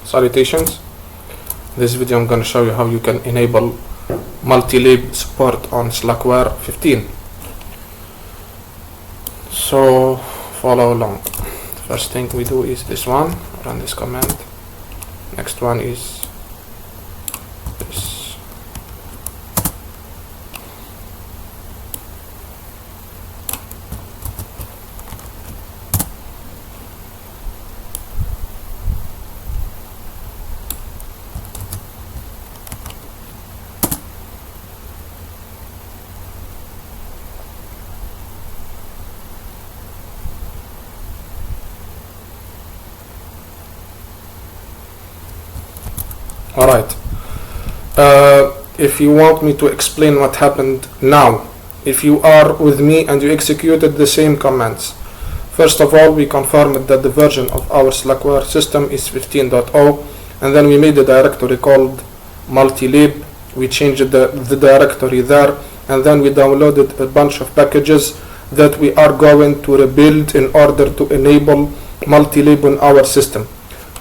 Salutations. In this video I'm going to show you how you can enable multilib support on Slackware 15. So follow along. First thing we do is this one, run this command. Next one is this. Alright, if you want me to explain what happened now, if you are with me and you executed the same commands, first of all we confirmed that the version of our Slackware system is 15.0, and then we made a directory called multilib. We changed the directory there, and then we downloaded a bunch of packages that we are going to rebuild in order to enable multilib on our system.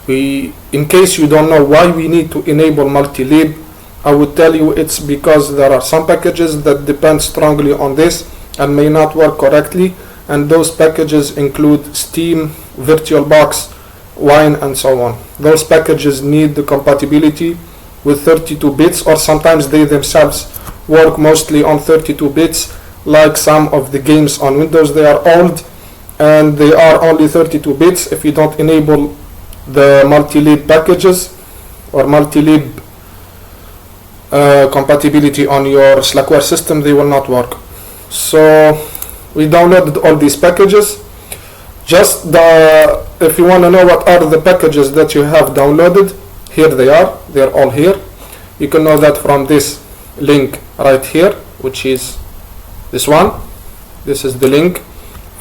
In case you don't know why we need to enable multilib, I would tell you it's because there are some packages that depend strongly on this and may not work correctly, and those packages include Steam, VirtualBox, Wine, and so on. Those packages need the compatibility with 32 bits, or sometimes they themselves work mostly on 32 bits, like some of the games on Windows. They are old and they are only 32 bits. If you don't enable the multilib packages or multilib compatibility on your Slackware system, they will not work. So we downloaded all these packages. If you want to know what are the packages that you have downloaded, here they are. They're all here. You can know that from this link right here, which is this one. This is the link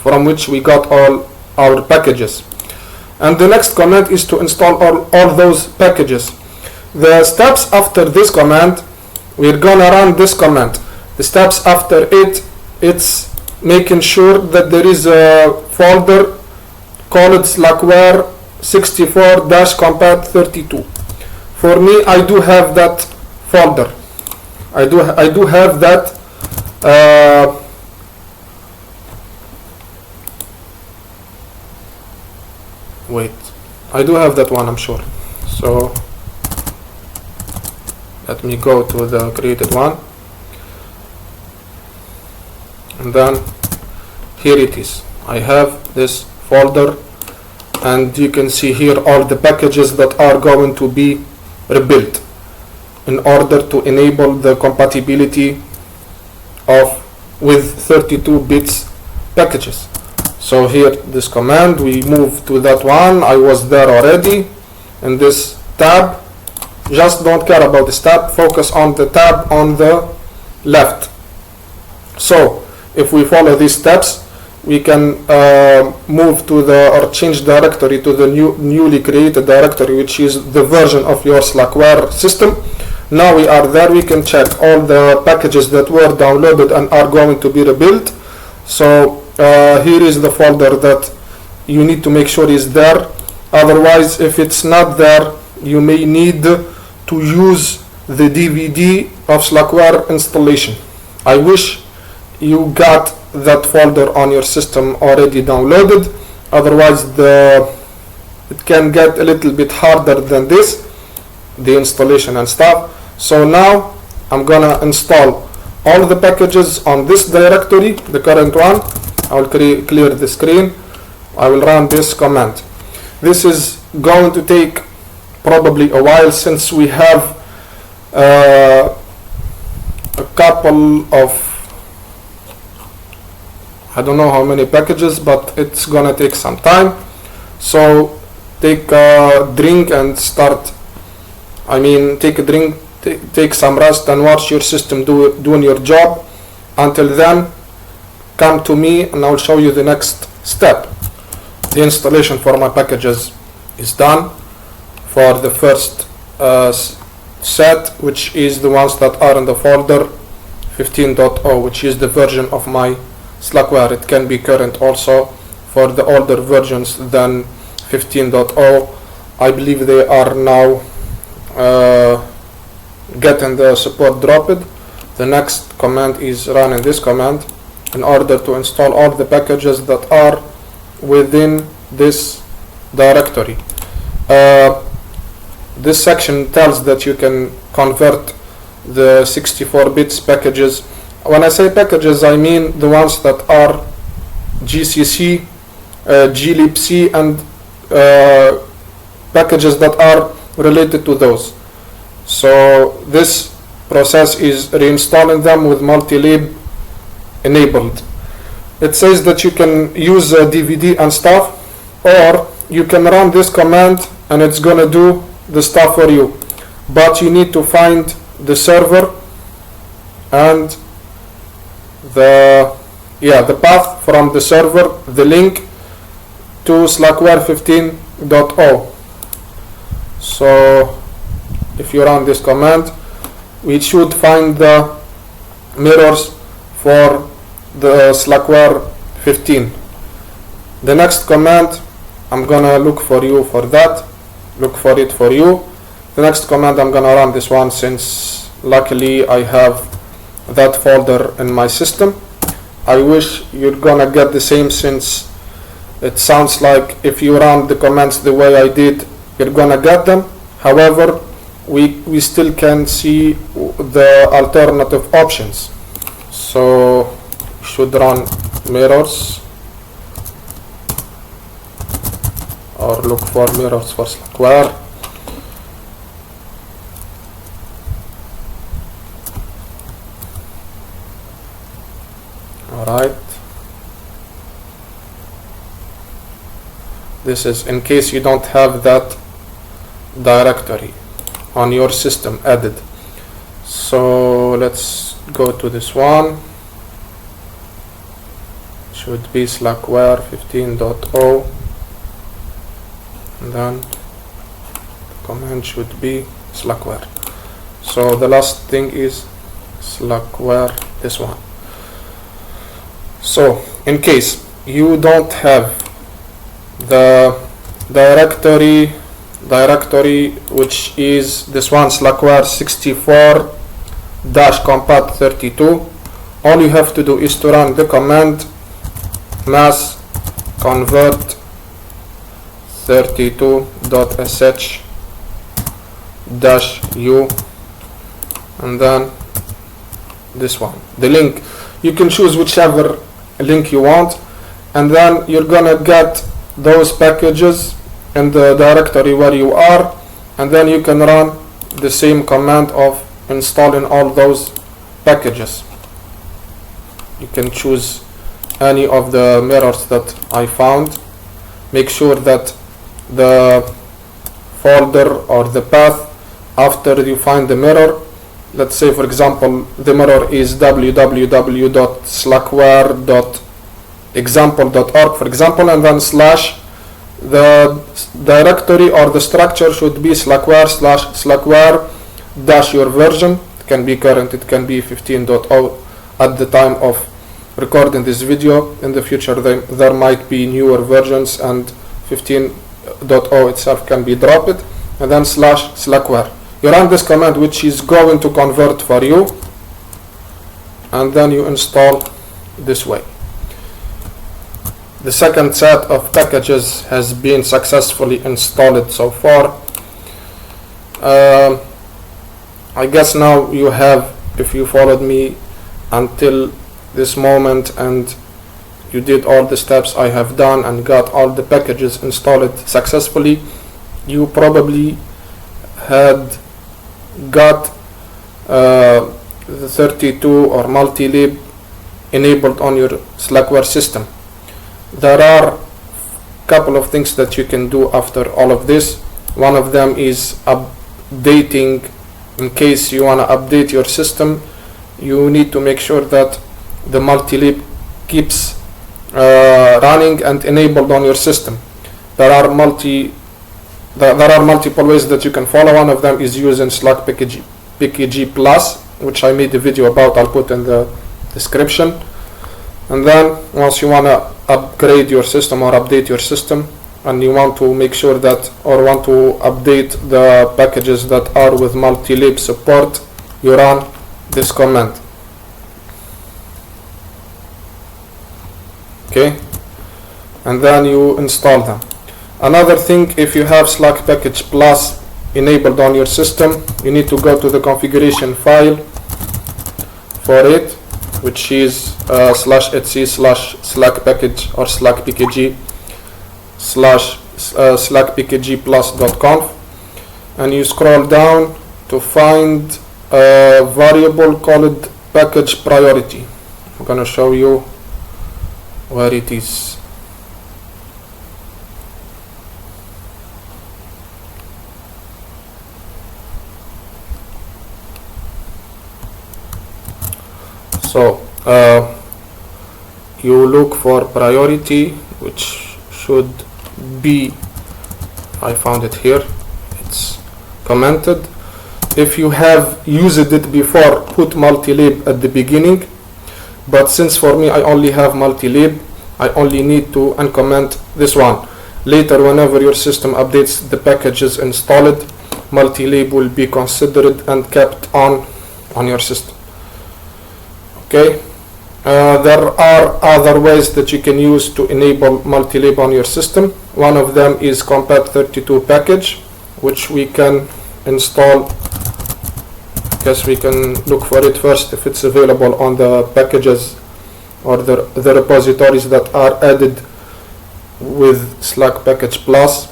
from which we got all our packages. And the next command is to install all those packages. The steps after this command, we're gonna run this command. The steps after it's making sure that there is a folder called Slackware 64-compat32. For me, I do have that folder. I do have that I do have that one, I'm sure. So let me go to the created one, and then here it is. I have this folder, and you can see here all the packages that are going to be rebuilt in order to enable the compatibility with 32 bits packages. So here, this command, we move to that one. I was there already in this tab. Just don't care about this tab, focus on the tab on the left. So if we follow these steps, we can move to or change directory to the newly created directory, which is the version of your Slackware system. Now we are there. We can check all the packages that were downloaded and are going to be rebuilt. So here is the folder that you need to make sure is there. Otherwise, if it's not there, you may need to use the DVD of Slackware installation. I wish you got that folder on your system already downloaded. Otherwise, it can get a little bit harder than this, the installation and stuff. So now I'm gonna install all the packages on this directory, the current one. I will clear the screen. I will run this command. This is going to take probably a while, since we have a couple of, I don't know how many packages, but it's gonna take some time. So take a drink and take a drink, take some rest and watch your system doing your job. Until then, come to me and I'll show you the next step. The installation for my packages is done for the first set, which is the ones that are in the folder 15.0, which is the version of my Slackware. It can be current also for the older versions than 15.0. I believe they are now getting the support dropped. The next command is running this command in order to install all the packages that are within this directory. This section tells that you can convert the 64 bits packages. When I say packages, I mean the ones that are GCC, glibc, and packages that are related to those. So this process is reinstalling them with multilib enabled. It says that you can use a DVD and stuff, or you can run this command and it's gonna do the stuff for you, but you need to find the server and the path from the server, the link to Slackware 15.0. so if you run this command, we should find the mirrors for the Slackware 15. The next command, I'm gonna look for it for you. The next command, I'm gonna run this one since luckily I have that folder in my system. I wish you're gonna get the same, since it sounds like if you run the commands the way I did, you're gonna get them. However, we still can see the alternative options. So should run mirrors, or look for mirrors for Slackware. Alright, this is in case you don't have that directory on your system added. So let's go to this one. Should be Slackware 15.0, and then the command should be Slackware. So the last thing is Slackware, this one. So in case you don't have the directory which is this one, Slackware 64-compat32, all you have to do is to run the command mass convert 32.sh-u, and then this one, the link. You can choose whichever link you want, and then you're gonna get those packages in the directory where you are, and then you can run the same command of installing all those packages. You can choose any of the mirrors that I found. Make sure that the folder or the path after you find the mirror, let's say for example the mirror is www.slackware.example.org for example, and then slash, the directory or the structure should be Slackware dash your version. It can be current, it can be 15.0 at the time of recording this video. In the future there might be newer versions and 15.0 itself can be dropped, and then slash Slackware. You run this command which is going to convert for you, and then you install this way. The second set of packages has been successfully installed so far. I guess now you have, if you followed me until this moment and you did all the steps I have done and got all the packages installed successfully, you probably had got the 32 or multilib enabled on your Slackware system. There are a couple of things that you can do after all of this. One of them is updating. In case you want to update your system, you need to make sure that the multilib keeps running and enabled on your system. There are multiple ways that you can follow. One of them is using Slack PKG Plus, which I made a video about. I'll put in the description. And then once you want to upgrade your system or update your system, and you want to make sure that, or want to update the packages that are with multilib support, you run this command. Okay, and then you install them. Another thing, if you have Slack Package Plus enabled on your system, you need to go to the configuration file for it, which is /etc/slack package or slack pkg /slackpkgplus.conf, and you scroll down to find a variable called package priority. I'm going to show you where it is. So you look for priority, which should be, I found it here, it's commented. If you have used it before, put multilib at the beginning, but since for me I only have multilib, I only need to uncomment this one. Later, whenever your system updates the packages installed, multilib will be considered and kept on your system. Okay, there are other ways that you can use to enable multilib on your system. One of them is compat32 package, which we can install. I guess we can look for it first if it's available on the packages or the repositories that are added with Slack Package Plus.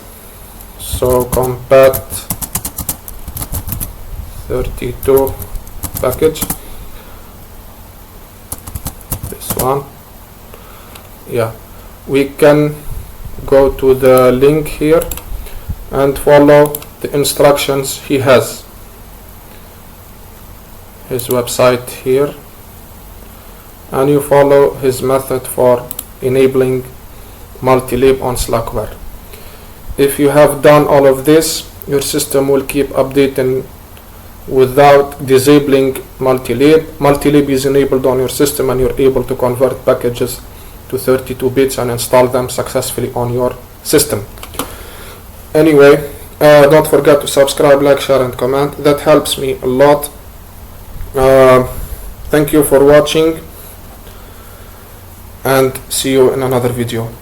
So compat32 package. One. Yeah, we can go to the link here and follow the instructions he has, his website here, and you follow his method for enabling multilib on Slackware. If you have done all of this, your system will keep updating without disabling multilib. Multilib is enabled on your system and you're able to convert packages to 32 bits and install them successfully on your system. Anyway, don't forget to subscribe, like, share and comment. That helps me a lot. Thank you for watching and see you in another video.